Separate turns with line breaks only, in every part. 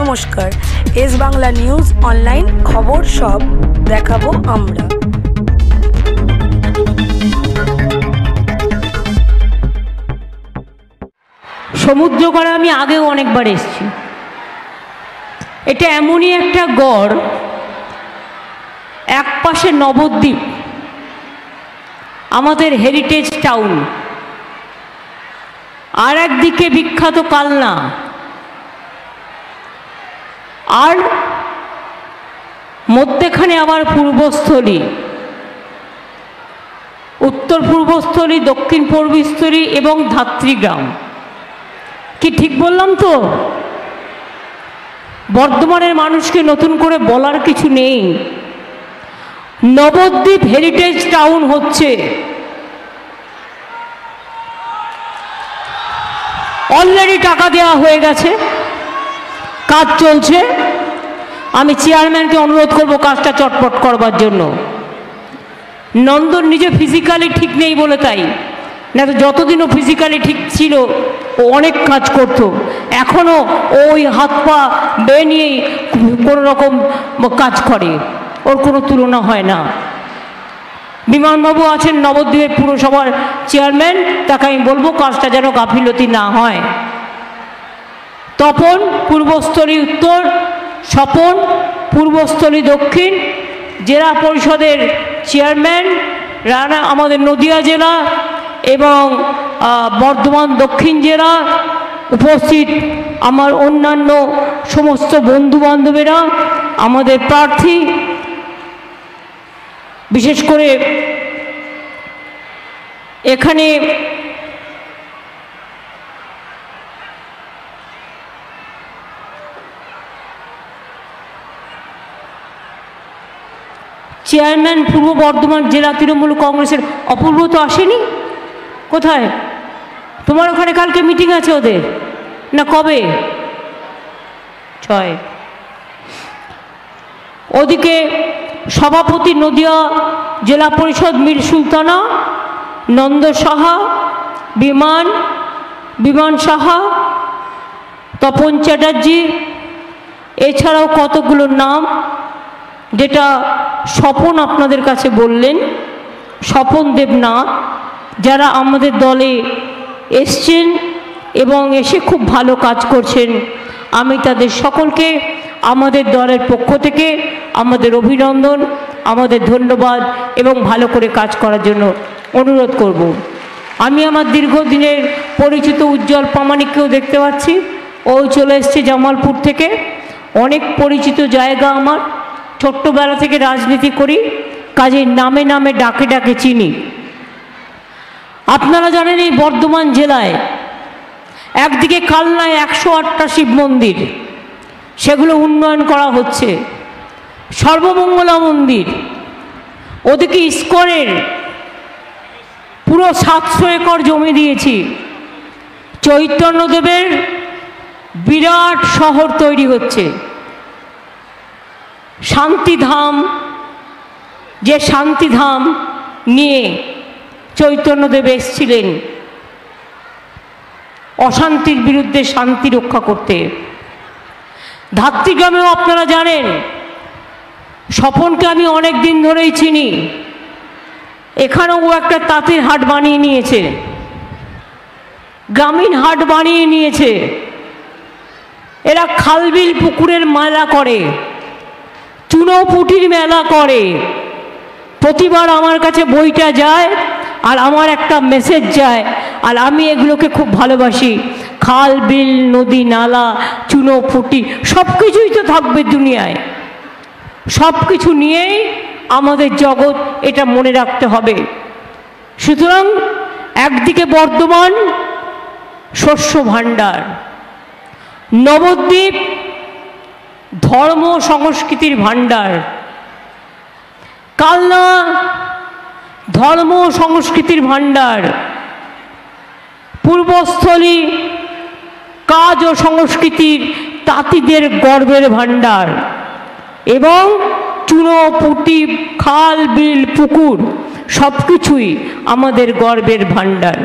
নমস্কার, S Bangla news online খবর সব দেখাবো আমরা।
সমুদ্রগড়ে আমি আগেও অনেকবার এসেছি। এটা এমনই একটা গড়, এক পাশে নবদ্বীপ আমাদের হেরিটেজ টাউন, আর একদিকে বিখ্যাত কালনা, আর মধ্যেখানে আবার পূর্বস্থলী, উত্তর পূর্বস্থলী, দক্ষিণ পূর্বস্থলী এবং ধাত্রীগ্রাম। কি ঠিক বললাম তো? বর্ধমানের মানুষকে নতুন করে বলার কিছু নেই। নবদ্বীপ হেরিটেজ টাউন হচ্ছে। অলরেডি টাকা দেওয়া হয়ে গেছে, কাজ চলছে। আমি চেয়ারম্যানকে অনুরোধ করব কাজটা চটপট করবার জন্য। নন্দন নিজে ফিজিক্যালি ঠিক নেই বলে তাই, না তো যতদিনও ফিজিক্যালি ঠিক ছিল ও অনেক কাজ করতো। এখনও ওই হাত পা বেয়ে নিয়েই কোনো রকম কাজ করে, ওর কোনো তুলনা হয় না। বিমানবাবু আছেন নবদ্বীপের পুরসভার চেয়ারম্যান, তাকে আমি বলবো কাজটা যেন গাফিলতি না হয়। তপন পূর্বস্থলী উত্তর, স্বপন পূর্বস্থলী দক্ষিণ, জেলা পরিষদের চেয়ারম্যান রানা আমাদের নদিয়া জেলা এবং বর্ধমান দক্ষিণ জেলা, উপস্থিত আমার অন্যান্য সমস্ত বন্ধুবান্ধবেরা, আমাদের প্রার্থী, বিশেষ করে এখানে চেয়ারম্যান পূর্ব বর্ধমান জেলা তৃণমূল কংগ্রেসের অপূর্ব তো আসেনি। কোথায়? তোমার ওখানে কালকে মিটিং আছে ওদের না কবে? 6। ওদিকে সভাপতি নদিয়া জেলা পরিষদ মীর সুলতানা, নন্দ সাহা, বিমান সাহা, তপন চ্যাটার্জি, এছাড়াও কতগুলো নাম যেটা স্বপন আপনাদের কাছে বললেন, স্বপন দেবনাথ, যারা আমাদের দলে এসছেন এবং এসে খুব ভালো কাজ করছেন। আমি তাদের সকলকে আমাদের দলের পক্ষ থেকে আমাদের অভিনন্দন, আমাদের ধন্যবাদ এবং ভালো করে কাজ করার জন্য অনুরোধ করব। আমি আমার দীর্ঘদিনের পরিচিত উজ্জ্বল প্রামাণিককেও দেখতে পাচ্ছি, ও চলে এসছে জামালপুর থেকে। অনেক পরিচিত জায়গা আমার, ছোট্টবেলা থেকে রাজনীতি করি, কাজে নামে নামে ডাকে ডাকে চিনি। আপনারা জানেন এই বর্ধমান জেলায় একদিকে কালনায় 108টা শিব মন্দির, সেগুলো উন্নয়ন করা হচ্ছে। সর্বমঙ্গলা মন্দির, ওদিকে ইস্কনের পুরো 700 একর জমি দিয়েছি। চৈতন্যদেবের বিরাট শহর তৈরি হচ্ছে। শান্তিধাম, যে শান্তিধাম নিয়ে চৈতন্যদেব এসেছিলেন অশান্তির বিরুদ্ধে শান্তি রক্ষা করতে। ধাত্রীগ্রামেও আপনারা জানেন, স্বপনকে আমি অনেক দিন ধরেই চিনি। এখানেও ও একটা তাঁতের হাট বানিয়ে নিয়েছে, গ্রামীণ হাট বানিয়ে নিয়েছে। এরা খালবিল পুকুরের মেলা করে, চুনোপুটির মেলা করে। প্রতিবার আমার কাছে বইটা যায় আর আমার একটা মেসেজ যায়, আর আমি এগুলোকে খুব ভালোবাসি। খাল বিল নদী নালা চুনোপুটি সব কিছুই তো থাকবে দুনিয়ায়, সব কিছু নিয়েই আমাদের জগৎ, এটা মনে রাখতে হবে। সুতরাং একদিকে বর্ধমান শস্য ভাণ্ডার, নবদ্বীপ ধর্ম সংস্কৃতির ভাণ্ডার, কালনা ধর্ম সংস্কৃতির ভাণ্ডার, পূর্বস্থলী কাজ ও সংস্কৃতির তাঁতিদের গর্বের ভাণ্ডার, এবং চুনোপুটি খাল বিল পুকুর সব কিছুই আমাদের গর্বের ভাণ্ডার।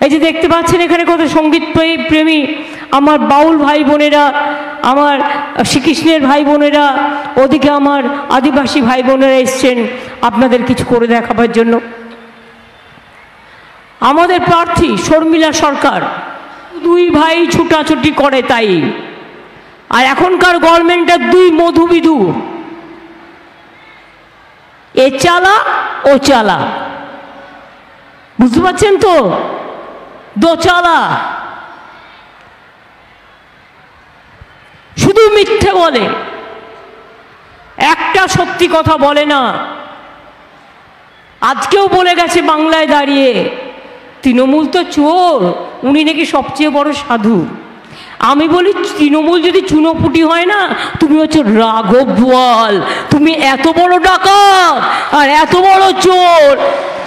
এই যে দেখতে পাচ্ছেন এখানে কত সঙ্গীত প্রেমী আমার বাউল ভাই বোনেরা আমার শ্রীকৃষ্ণের ভাই বোনেরা, ওদিকে আমার আদিবাসী ভাই বোনেরা এসছেন আপনাদের কিছু করে দেখাবার জন্য। আমাদের প্রার্থী শর্মিলা সরকার, দুই ভাই ছুটাছুটি করে তাই। আর এখনকার গভর্নমেন্টের দুই মধুবিধু, এ চালা ও চালা, বুঝতে পারছেন তো? দোচালা, শুধু মিথ্যে বলে, একটা সত্যি কথা বলে না। আজকেও বলে গেছে বাংলায় দাঁড়িয়ে, তৃণমূল তো চোর, উনি নাকি সবচেয়ে বড় সাধু। আমি বলি তৃণমূল যদি চুনোপুটি হয় না, তুমি হচ্ছে রাঘব বোয়াল, তুমি এত বড় ডাকাত আর এত বড় চোর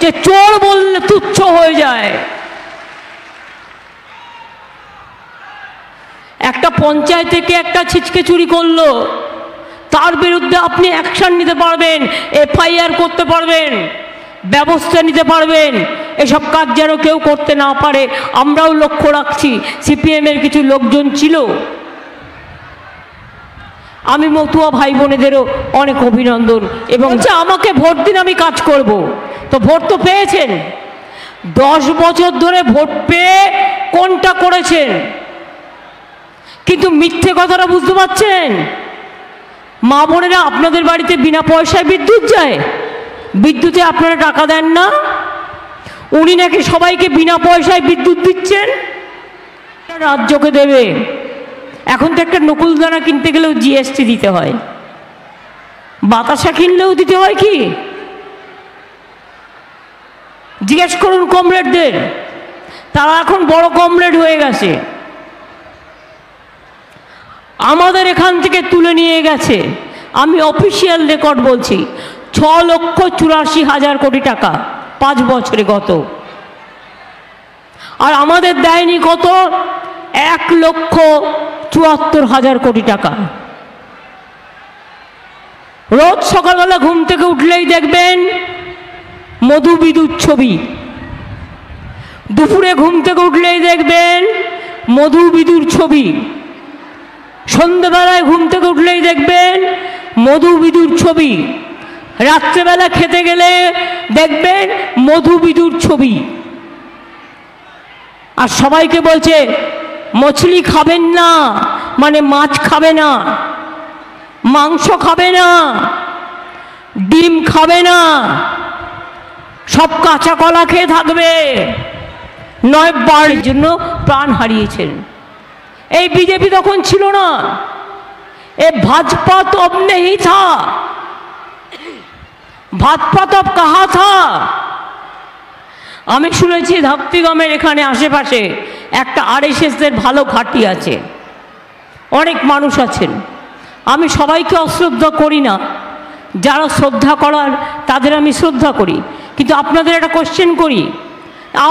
যে চোর বললে তুচ্ছ হয়ে যায়। একটা পঞ্চায়েত থেকে একটা ছিচকে চুরি করলো, তার বিরুদ্ধে আপনি অ্যাকশন নিতে পারবেন, এফআইআর করতে পারবেন, ব্যবস্থা নিতে পারবেন। এসব কাজ যেন কেউ করতে না পারে আমরাও লক্ষ্য রাখছি। সিপিএমের কিছু লোকজন ছিল, আমি মতুয়া ভাই বোনেদেরও অনেক অভিনন্দন, এবং আমাকে ভোট দিন, আমি কাজ করব। তো ভোট তো পেয়েছেন, 10 বছর ধরে ভোট পেয়ে কোনটা করেছেন? কিন্তু মিথ্যে কথাটা বুঝতে পারছেন? মা বোনেরা, আপনাদের বাড়িতে বিনা পয়সায় বিদ্যুৎ যায়, বিদ্যুতে আপনারা টাকা দেন না, উনি নাকি সবাইকে বিনা পয়সায় বিদ্যুৎ দিচ্ছেন, রাজ্যকে দেবে। এখন তো একটা নকুলদানা কিনতে গেলেও জিএসটি দিতে হয়, বাতাসা কিনলেও দিতে হয়। কি জিজ্ঞেস করুন কমরেডদের, তারা এখন বড় কমরেড হয়ে গেছে। আমাদের এখান থেকে তুলে নিয়ে গেছে, আমি অফিসিয়াল রেকর্ড বলছি, 6,84,000 কোটি টাকা 5 বছরে গত। আর আমাদের দেয়নি কত? 1,74,000 কোটি টাকা। রোজ সকালবেলা ঘুম থেকে উঠলেই দেখবেন মধু বিদ্যুৎ ছবি, দুপুরে ঘুম থেকে উঠলেই দেখবেন মধু বিদুর ছবি, সন্ধ্যেবেলায় ঘুম থেকে উঠলেই দেখবেন মধু বিদুর ছবি, রাত্রেবেলা খেতে গেলে দেখবেন মধু বিদুর ছবি। আর সবাইকে বলছে মছলি খাবেন না, মানে মাছ খাবে না, মাংস খাবে না, ডিম খাবে না, সব কাঁচা কলা খেয়ে থাকবে, নয় বাড়ির জন্য প্রাণ হারিয়েছেন। এই বিজেপি তখন ছিল না, এ ভাজপা তো अब नहीं था, ভাজপা তো कहा था। আমি শুনেছি ধাপ্তিগমের এখানে আশেপাশে একটা আরএসএসের ভালো ঘাঁটি আছে, অনেক মানুষ আছেন। আমি সবাইকে অশ্রদ্ধা করি না, যারা শ্রদ্ধা করার তাদের আমি শ্রদ্ধা করি, কিন্তু আপনাদের একটা কোশ্চেন করি,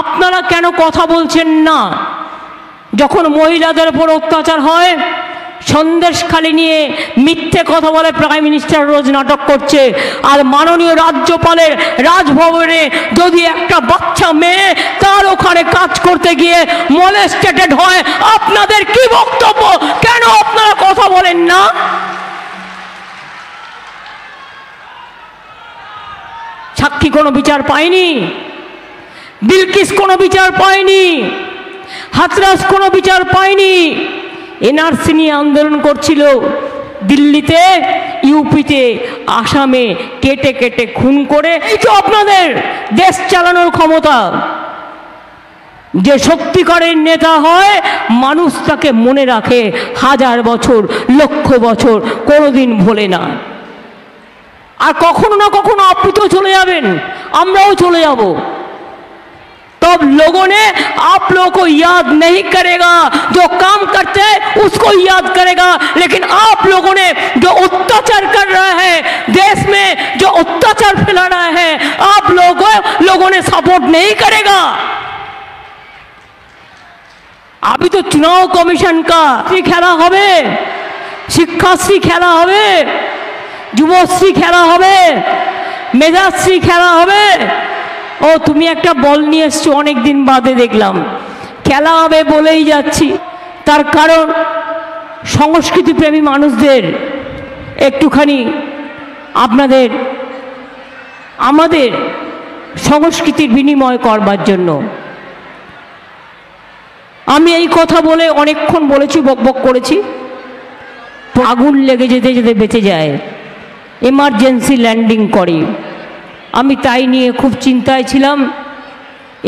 আপনারা কেন কথা বলছেন না যখন মহিলাদের উপর অত্যাচার হয়? সন্দেশখালি নিয়ে মিথ্যে কথা বলে প্রাইম মিনিস্টার রোজ নাটক করছে, আর মাননীয় রাজ্যপালের রাজভবনে যদি একটা বাচ্চা মেয়ে তার ওখানে কাজ করতে গিয়ে মলেস্টেটেড হয়, আপনাদের কি বক্তব্য? কেন আপনারা কথা বলেন না? সাক্ষী কোনো বিচার পায়নি, বিলকিস কোনো বিচার পায়নি, হাতরাস কোনো বিচার পায়নি। এনআরসি নিয়ে আন্দোলন করছিল দিল্লিতে, ইউপিতে, আসামে কেটে কেটে খুন করে। এই তো আপনাদের দেশ চালানোর ক্ষমতা। যে সত্যিকারের নেতা হয়, মানুষ তাকে মনে রাখে 1000 বছর, লক্ষ বছর, কোনোদিন ভোলে না। আর কখনো না কখনো আপনি তো চলে যাবেন, আমরাও চলে যাব। तब लोगों ने आप लोगों को याद नहीं करेगा, जो काम करते हैं उसको याद करेगा, लेकिन आप लोगों ने जो अत्याचार कर रहा है देश में, जो अत्याचार फैला रहा है, आप लोगों ने सपोर्ट नहीं करेगा। अभी तो चुनाव कमीशन का खेला होबे, शिक्षाश्री खेला होबे, যুবশ্রী খেলা হবে, মেধাশ্রী খেলা হবে। ও তুমি একটা বল নিয়ে এসছো, অনেক দিন বাদে দেখলাম। খেলা হবে বলেই যাচ্ছি, তার কারণ সংস্কৃতিপ্রেমী মানুষদের একটুখানি আমাদের সংস্কৃতির বিনিময় করবার জন্য। আমি এই কথা বলে অনেকক্ষণ বলেছি, বকবক করেছি। আগুন লেগে যেতে যেতে বেঁচে যায়, এমার্জেন্সি ল্যান্ডিং করে। আমি তাই নিয়ে খুব চিন্তায় ছিলাম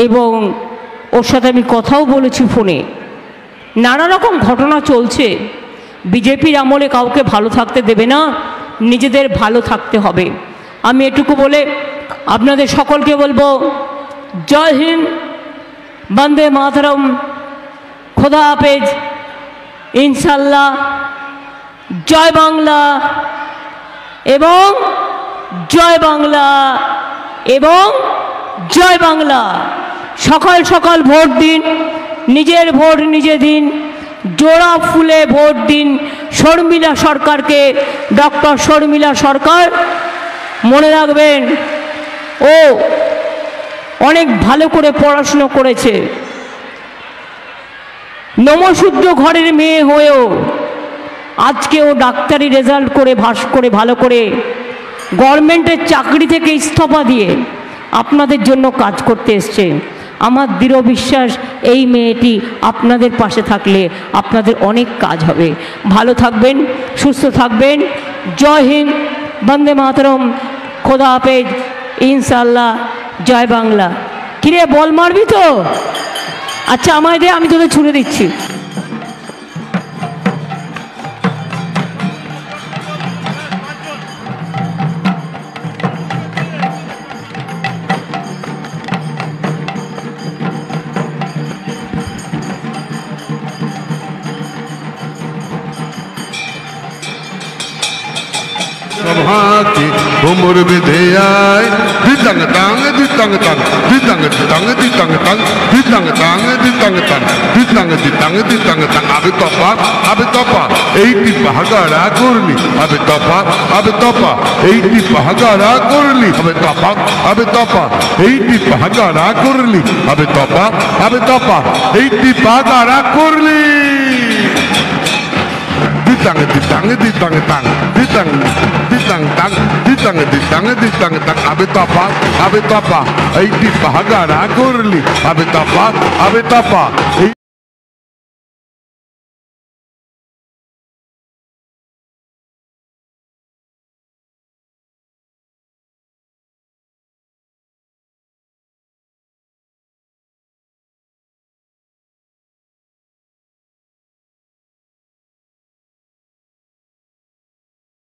এবং ওর সাথে আমি কথাও বলেছি ফোনে। নানা রকম ঘটনা চলছে। বিজেপির আমলে কাউকে ভালো থাকতে দেবে না, নিজেদের ভালো থাকতে হবে। আমি এটুকু বলে আপনাদের সকলকে বলবো, জয় হিন্দ, বন্দে মাতরম, খোদা হাফেজ, ইনশাল্লাহ, জয় বাংলা এবং জয় বাংলা এবং জয় বাংলা। সকাল সকাল ভোট দিন, নিজের ভোট নিজে দিন, জোড়া ফুলে ভোট দিন শর্মিলা সরকারকে, ডক্টর শর্মিলা সরকার। মনে রাখবেন, ও অনেক ভালো করে পড়াশুনো করেছে। নমশূদ্র ঘরের মেয়ে হয়েও আজকে ও ডাক্তারি রেজাল্ট করে ভালো করে গভর্নমেন্টের চাকরি থেকে ইস্তফা দিয়ে আপনাদের জন্য কাজ করতে এসছে। আমার দৃঢ় বিশ্বাস, এই মেয়েটি আপনাদের পাশে থাকলে আপনাদের অনেক কাজ হবে। ভালো থাকবেন, সুস্থ থাকবেন। জয় হিন্দ, বন্দে মাতরম, খোদা হাফেজ, ইনশাল্লাহ, জয় বাংলা। কিরে, বল মারবি তো? আচ্ছা, আমায় দে, আমি তোদের ছুড়ে দিচ্ছি।
সভাকে ভোমর বেঁধে আয়, দিতাং তাং দিতাং তাং দিতাং দিতাং দিতাং তাং দিতাং তাং দিতাং তাং দিতাং দিতাং দিতাং তাং। আবে তপা এইটি পাহাগাড়া করলি, আবে তপা এইটি পাহাগাড়া করলি, আবে তপা এইটি পাহাগাড়া করলি, আবে তপা এইটি পাহাগাড়া করলি। ditang ditang ditang tang ditang ditang tang ditang ditang ditang tang abe tapa ei di pahagara korli abe tapa